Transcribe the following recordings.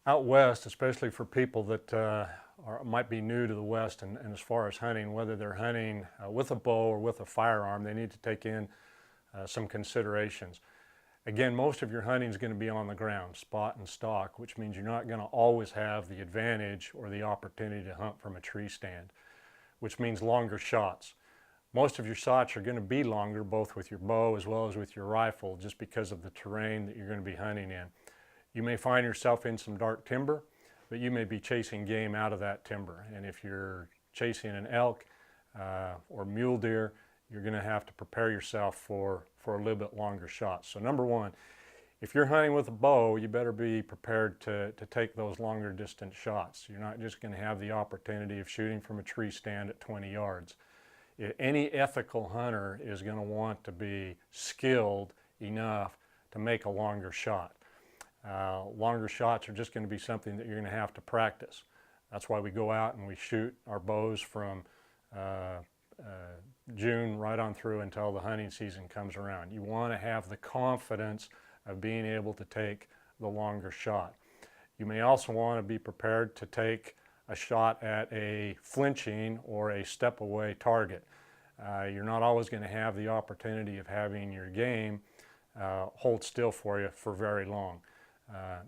Out west, especially for people that might be new to the West and as far as hunting, whether they're hunting with a bow or with a firearm, they need to take in some considerations. Again, most of your hunting is going to be on the ground, spot and stalk, which means you're not going to always have the advantage or the opportunity to hunt from a tree stand, which means longer shots. Most of your shots are going to be longer, both with your bow as well as with your rifle, just because of the terrain that you're going to be hunting in. You may find yourself in some dark timber, but you may be chasing game out of that timber. And if you're chasing an elk or mule deer, you're going to have to prepare yourself for a little bit longer shots. So number one, if you're hunting with a bow, you better be prepared to take those longer distance shots. You're not just going to have the opportunity of shooting from a tree stand at 20 yards. Any ethical hunter is going to want to be skilled enough to make a longer shot. Longer shots are just going to be something that you're going to have to practice. That's why we go out and we shoot our bows from June right on through until the hunting season comes around. You want to have the confidence of being able to take the longer shot. You may also want to be prepared to take a shot at a flinching or a step away target. You're not always going to have the opportunity of having your game hold still for you for very long.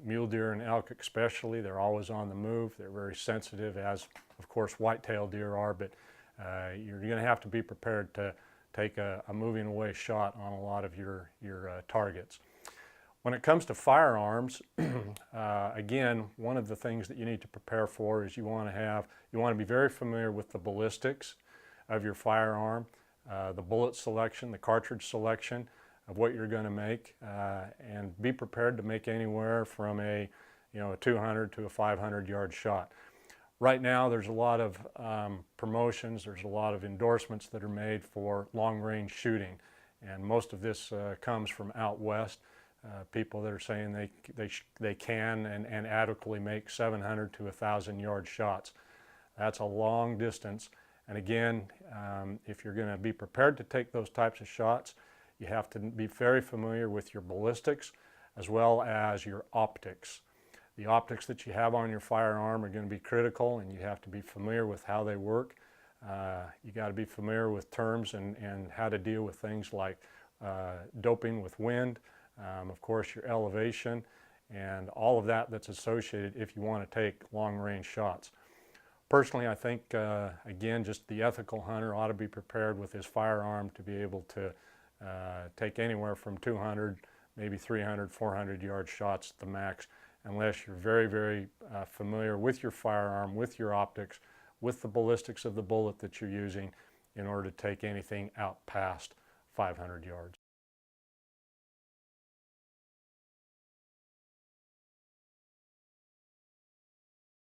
Mule deer and elk especially, they're always on the move. They're very sensitive, as of course white-tailed deer are, but you're going to have to be prepared to take a moving away shot on a lot of your targets. When it comes to firearms, again, one of the things that you need to prepare for is you want to be very familiar with the ballistics of your firearm, the bullet selection, the cartridge selection of what you're going to make, and be prepared to make anywhere from a 200 to a 500 yard shot. Right now there's a lot of promotions, there's a lot of endorsements that are made for long range shooting, and most of this comes from out west. People that are saying they can and adequately make 700 to 1,000 yard shots. That's a long distance, and again, if you're going to be prepared to take those types of shots, you have to be very familiar with your ballistics as well as your optics. The optics that you have on your firearm are going to be critical, and you have to be familiar with how they work. You got to be familiar with terms and how to deal with things like doping with wind, of course your elevation, and all of that's associated if you want to take long range shots. Personally, I think, again, just the ethical hunter ought to be prepared with his firearm to be able to take anywhere from 200, maybe 300, 400 yard shots at the max, unless you're very, very familiar with your firearm, with your optics, with the ballistics of the bullet that you're using in order to take anything out past 500 yards.